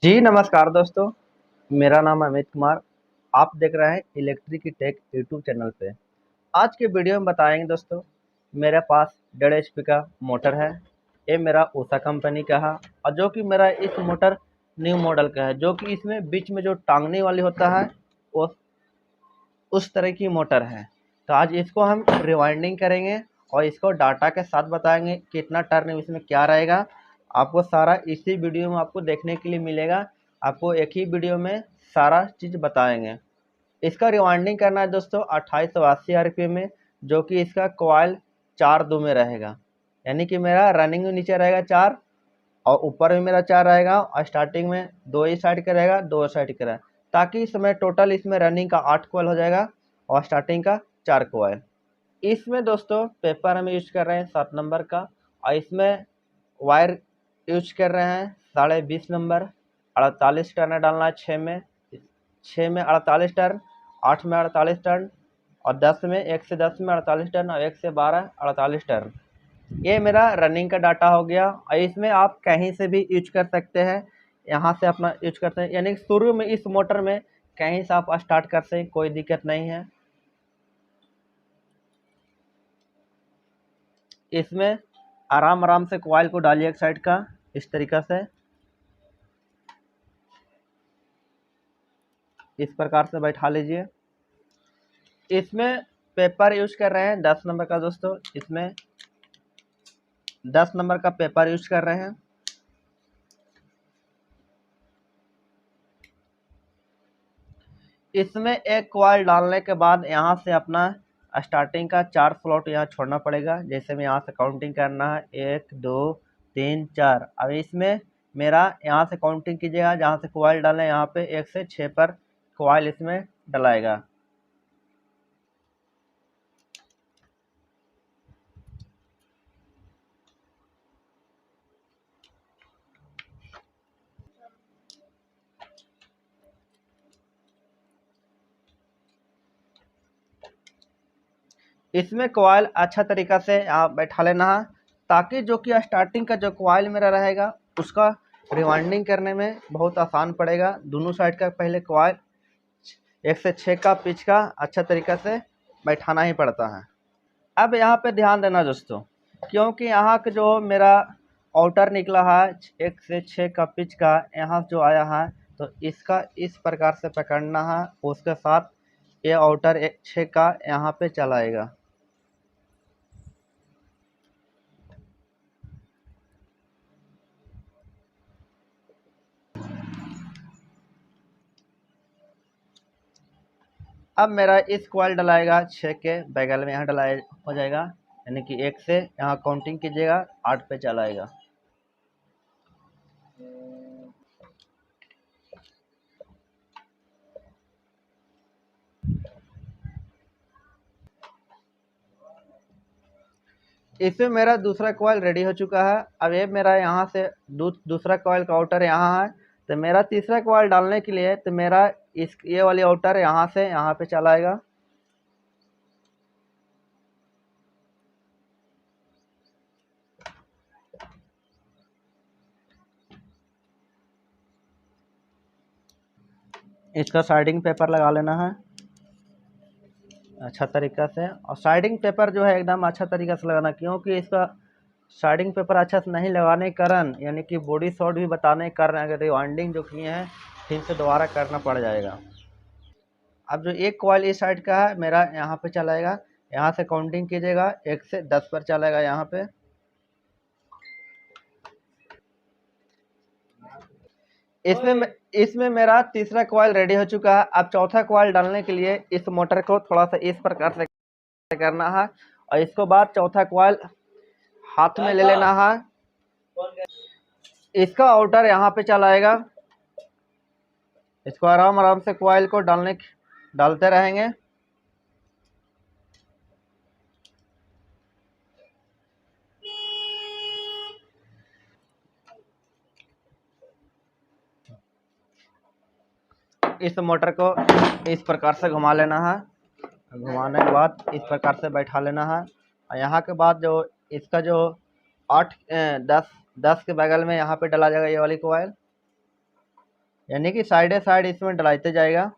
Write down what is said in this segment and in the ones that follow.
जी नमस्कार दोस्तों, मेरा नाम अमित कुमार। आप देख रहे हैं इलेक्ट्रिक टेक यूट्यूब चैनल पे। आज के वीडियो में बताएंगे दोस्तों, मेरे पास 1.5 एचपी का मोटर है। ये मेरा उषा कंपनी का है और जो कि मेरा इस मोटर न्यू मॉडल का है, जो कि इसमें बीच में जो टांगने वाली होता है वो उस तरह की मोटर है। तो आज इसको हम रिवाइंडिंग करेंगे और इसको डाटा के साथ बताएंगे कितना टर्न इसमें क्या रहेगा। आपको सारा इसी वीडियो में आपको देखने के लिए मिलेगा। आपको एक ही वीडियो में सारा चीज़ बताएंगे। इसका रिवाइंडिंग करना है दोस्तों 2880 आरपीएम में, जो कि इसका कॉइल 4 2 में रहेगा। यानी कि मेरा रनिंग में नीचे रहेगा 4 और ऊपर में मेरा 4 रहेगा और स्टार्टिंग में 2 ही साइड का रहेगा, 2 साइड का रहेगा, ताकि इसमें टोटल इसमें रनिंग का 8 कॉइल हो जाएगा और स्टार्टिंग का 4 कॉइल। इसमें दोस्तों पेपर हम यूज कर रहे हैं 7 नंबर का और इसमें वायर यूज कर रहे हैं 20.5 नंबर। 48 टर्न डालना है 6 में 48 टर्न, 8 में 48 टर्न और 10 में 1 से 10 में 48 टर्न और 1 से 12 48 टर्न। ये मेरा रनिंग का डाटा हो गया और इसमें आप कहीं से भी यूज कर सकते हैं। यहाँ से अपना यूज करते हैं, यानी शुरू में इस मोटर में कहीं से आप स्टार्ट कर सकते हैं, कोई दिक्कत नहीं है। इसमें आराम आराम से कॉइल को डालिए एक साइड का, इस तरीक़ा से, इस प्रकार से बैठा लीजिए। इसमें पेपर यूज कर रहे हैं 10 नंबर का दोस्तों। इसमें 10 नंबर का पेपर यूज कर रहे हैं। इसमें एक कॉइल डालने के बाद यहाँ से अपना स्टार्टिंग का 4 स्लॉट यहाँ छोड़ना पड़ेगा। जैसे मैं यहाँ से काउंटिंग करना है 1 2 3 4। अब इसमें मेरा यहाँ से काउंटिंग कीजिएगा, जहाँ से कॉइल डालें यहाँ पे 1 से 6 पर कॉइल इसमें डलाएगा। इसमें कॉइल अच्छा तरीक़ा से आप बैठा लेना है, ताकि जो कि स्टार्टिंग का जो कॉइल मेरा रहेगा उसका रिवाइंडिंग करने में बहुत आसान पड़ेगा। दोनों साइड का पहले कॉइल 1 से 6 का पिच का अच्छा तरीक़ा से बैठाना ही पड़ता है। अब यहाँ पे ध्यान देना दोस्तों, क्योंकि यहाँ का जो मेरा आउटर निकला है 1 से 6 का पिच का, यहाँ जो आया है तो इसका इस प्रकार से पकड़ना है। उसके साथ ये आउटर 6 का यहाँ पे चलाएगा। अब मेरा इस कॉइल डलाएगा 6 के बगल में, यहाँ डलाए हो जाएगा। यानी कि 1 से यहाँ काउंटिंग कीजिएगा 8 पे चलाएगा। इसमें मेरा दूसरा कॉइल रेडी हो चुका है। अब ये मेरा यहाँ से दूसरा कॉइल का आउटर यहाँ है, तो मेरा तीसरा कॉइल डालने के लिए तो मेरा ये वाली आउटर यहाँ से यहाँ पे चलाएगा। इसका साइडिंग पेपर लगा लेना है अच्छा तरीक़ा से। और साइडिंग पेपर जो है एकदम अच्छा तरीक़ा से लगाना, क्योंकि इसका साइडिंग पेपर अच्छा से नहीं लगाने के कारण, यानी कि बॉडी शॉट भी बताने के कारण अगर रिवाइंडिंग जो किए हैं फिर से दोबारा करना पड़ जाएगा। अब जो एक कॉइल इस साइड का है मेरा यहाँ पे चलाएगा। यहाँ से काउंटिंग कीजिएगा 1 से 10 पर चलेगा यहाँ पे। इसमें मेरा तीसरा कॉइल रेडी हो चुका है। अब चौथा कॉइल डालने के लिए इस मोटर को थोड़ा सा इस प्रकार से करना है और इसको बाद चौथा कॉइल हाथ में ले लेना है। इसका आउटर यहाँ पे चलाएगा। इसको आराम आराम से कॉइल को डालते रहेंगे। इस मोटर को इस प्रकार से घुमा लेना है। घुमाने के बाद इस प्रकार से बैठा लेना है और यहाँ के बाद जो इसका जो 8 10 के बगल में यहाँ पे डाला जाएगा ये वाली कॉइल। यानी कि साइड साइड इसमें डलाते जाएगा।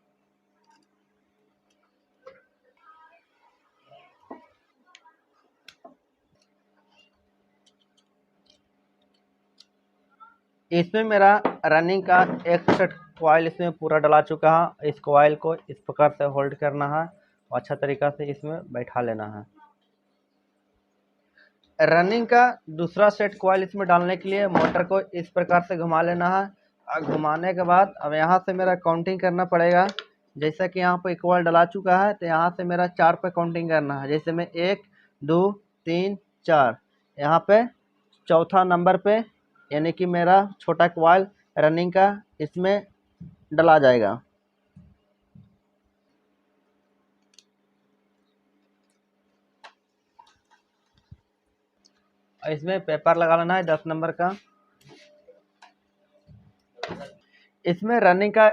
इसमें मेरा रनिंग का एक सेट कॉइल इसमें पूरा डला चुका है। इस कॉइल को इस प्रकार से होल्ड करना है और अच्छा तरीका से इसमें बैठा लेना है। रनिंग का दूसरा सेट कॉइल इसमें डालने के लिए मोटर को इस प्रकार से घुमा लेना है और घुमाने के बाद अब यहाँ से मेरा काउंटिंग करना पड़ेगा। जैसा कि यहाँ पर कॉइल डला चुका है तो यहाँ से मेरा 4 पे काउंटिंग करना है। जैसे मैं 1 2 3 4, यहाँ पे चौथा नंबर पे यानी कि मेरा छोटा कॉइल रनिंग का इसमें डला जाएगा। इसमें पेपर लगा लेना है 10 नंबर का। इसमें रनिंग का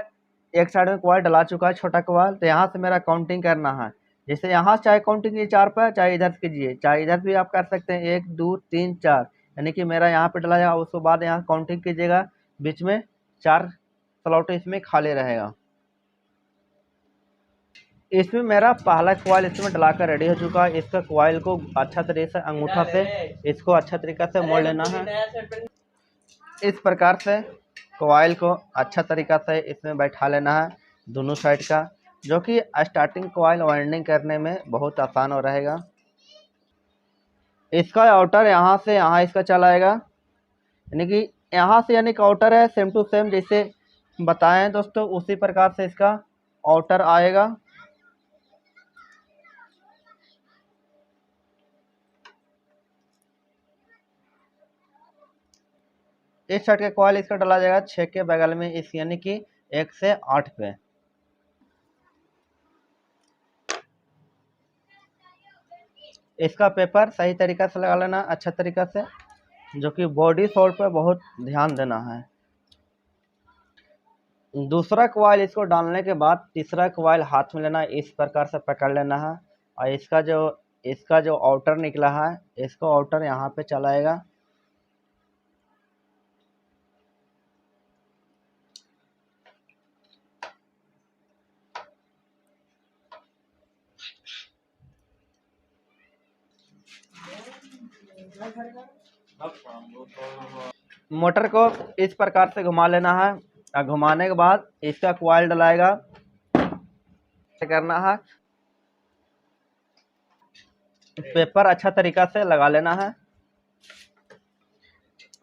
एक साइड में कॉइल डला चुका है छोटा कॉइल, तो यहाँ से मेरा काउंटिंग करना है। जैसे यहाँ चाहे काउंटिंग कीजिए 4 पर, चाहे इधर से कीजिए, चाहे इधर भी आप कर सकते हैं 1 2 3 4, यानी कि मेरा यहाँ पे डला जाएगा। उसके बाद यहाँ काउंटिंग कीजिएगा, बीच में 4 स्लॉट इसमें खाली रहेगा। इसमें मेरा पहला कॉइल इसमें डला कर रेडी हो चुका है। इसका कॉइल को अच्छा तरीके से अंगूठा से इसको अच्छा तरीके से मोड़ लेना है। इस प्रकार से कॉइल को अच्छा तरीका से इसमें बैठा लेना है दोनों साइड का, जो कि स्टार्टिंग कॉइल वाइंडिंग करने में बहुत आसान हो रहेगा। इसका आउटर यहाँ से यहाँ इसका चलाएगा, यानी कि यहाँ से यानी कि आउटर है सेम टू सेम जैसे बताएं दोस्तों, उसी प्रकार से इसका आउटर आएगा। इस साइड का कॉइल इसका डाला जाएगा 6 के बगल में, इस यानी कि 1 से 8 पे। इसका पेपर सही तरीका से लगा लेना अच्छा तरीका से, जो कि बॉडी शॉट पर बहुत ध्यान देना है। दूसरा कॉइल इसको डालने के बाद तीसरा कॉइल हाथ में लेना, इस प्रकार से पकड़ लेना है और इसका जो आउटर निकला है इसको आउटर यहाँ पे चलाएगा। मोटर को इस प्रकार से घुमा लेना है और घुमाने के बाद इसका कॉइल डलाएगा करना है। पेपर अच्छा तरीका से लगा लेना है।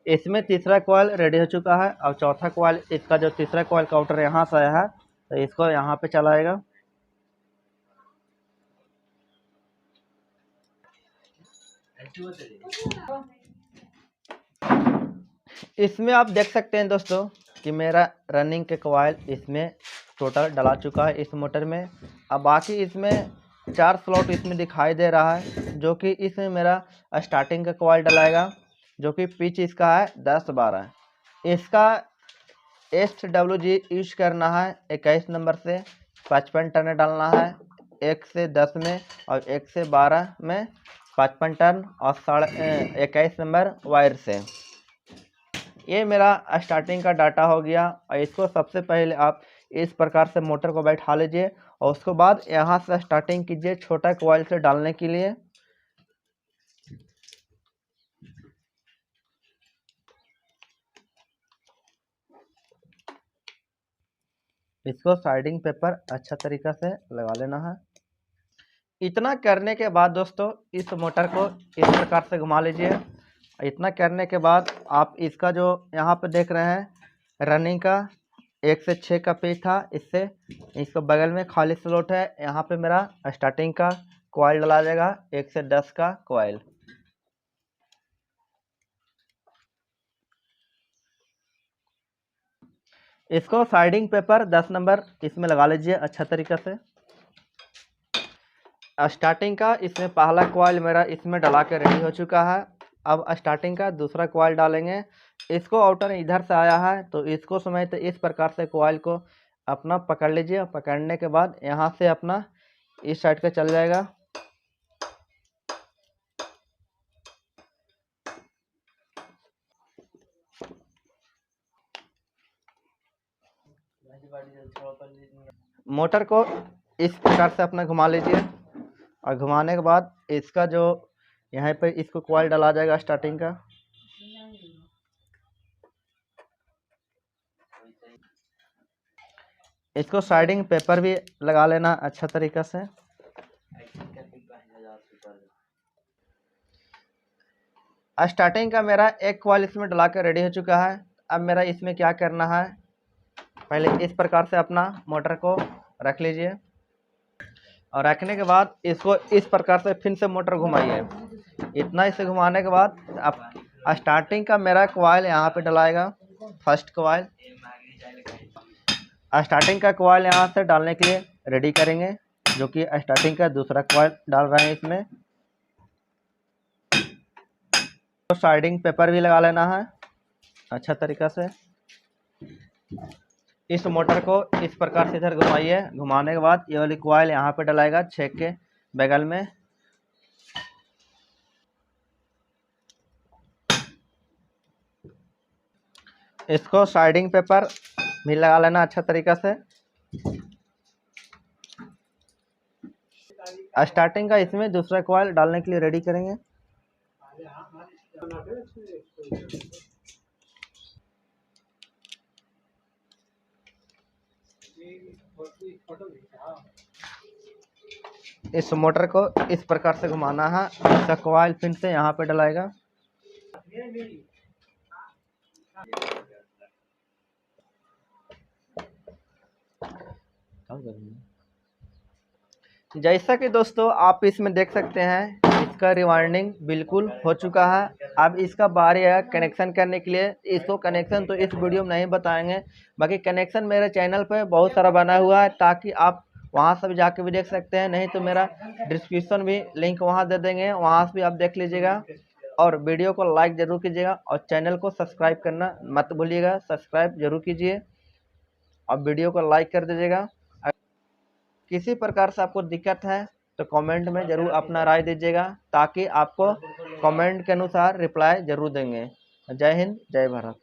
इसमें तीसरा कॉइल रेडी हो चुका है और चौथा कॉइल इसका जो तीसरा कॉइल काउंटर यहाँ से आया है तो इसको यहाँ पे चलाएगा। इसमें आप देख सकते हैं दोस्तों कि मेरा रनिंग के कॉइल इसमें टोटल डला चुका है इस मोटर में। अब बाकी इसमें 4 स्लॉट इसमें दिखाई दे रहा है, जो कि इसमें मेरा स्टार्टिंग का कॉइल डलाएगा, जो कि पिच इसका है 10-12। इसका SWG यूज करना है 21 नंबर से 55 टन डालना है 1 से 10 में, और 1 से 12 में 55 टन और 21 नंबर वायर से। ये मेरा स्टार्टिंग का डाटा हो गया। और इसको सबसे पहले आप इस प्रकार से मोटर को बैठा लीजिए और उसके बाद यहाँ से स्टार्टिंग कीजिए छोटा कॉइल से डालने के लिए। इसको साइडिंग पेपर अच्छा तरीका से लगा लेना है। इतना करने के बाद दोस्तों इस मोटर को इस प्रकार से घुमा लीजिए। इतना करने के बाद आप इसका जो यहाँ पे देख रहे हैं रनिंग का 1 से 6 का पेज था, इससे इसको बगल में खाली स्लॉट है, यहाँ पे मेरा स्टार्टिंग का कॉइल डला जाएगा 1 से 10 का कॉइल। इसको साइडिंग पेपर 10 नंबर इसमें लगा लीजिए अच्छा तरीका से। स्टार्टिंग का इसमें पहला कॉइल मेरा इसमें डला के रेडी हो चुका है। अब स्टार्टिंग का दूसरा कॉइल डालेंगे। इसको आउटर इधर से आया है तो इसको समेत इस प्रकार से कॉइल को अपना पकड़ लीजिए। पकड़ने के बाद यहाँ से अपना इस साइड का चल जाएगा। मोटर को इस प्रकार से अपना घुमा लीजिए और घुमाने के बाद इसका जो यहाँ पे इसको कॉइल डाला जाएगा स्टार्टिंग का। इसको साइडिंग पेपर भी लगा लेना अच्छा तरीक़ा से। स्टार्टिंग का मेरा एक कॉइल इसमें डला कर रेडी हो चुका है। अब मेरा इसमें क्या करना है, पहले इस प्रकार से अपना मोटर को रख लीजिए और रखने के बाद इसको इस प्रकार से फिर से मोटर घुमाइए। इतना इसे घुमाने के बाद अब स्टार्टिंग का मेरा कॉइल यहाँ पे डलाएगा, फर्स्ट कॉइल। स्टार्टिंग का कॉइल यहाँ से डालने के लिए रेडी करेंगे, जो कि स्टार्टिंग का दूसरा कॉइल डाल रहे हैं इसमें। तो साइडिंग पेपर भी लगा लेना है अच्छा तरीक़ा से। इस मोटर को इस प्रकार से इधर घुमाइए। घुमाने के बाद ये वाली कॉइल यहाँ पे डलाएगा छेक के बगल में। इसको साइडिंग पेपर भी लगा लेना अच्छा तरीक़ा से। स्टार्टिंग का इसमें दूसरा कॉइल डालने के लिए रेडी करेंगे। इस मोटर को इस प्रकार से घुमाना है। इसका कॉइल फिर से यहाँ पे डलाएगा। जैसा कि दोस्तों आप इसमें देख सकते हैं, इसका रिवाइंडिंग बिल्कुल हो चुका है। अब इसका बारी है कनेक्शन करने के लिए। इसको कनेक्शन तो इस वीडियो में नहीं बताएंगे, बाकी कनेक्शन मेरे चैनल पे बहुत सारा बना हुआ है, ताकि आप वहां से भी जाके भी देख सकते हैं। नहीं तो मेरा डिस्क्रिप्शन भी लिंक वहां दे देंगे, वहां से भी आप देख लीजिएगा। और वीडियो को लाइक ज़रूर कीजिएगा और चैनल को सब्सक्राइब करना मत भूलिएगा। सब्सक्राइब जरूर कीजिए और वीडियो को लाइक कर दीजिएगा। किसी प्रकार से आपको दिक्कत है तो कमेंट में ज़रूर अपना राय दीजिएगा, ताकि आपको कमेंट के अनुसार रिप्लाई ज़रूर देंगे। जय हिंद, जय भारत।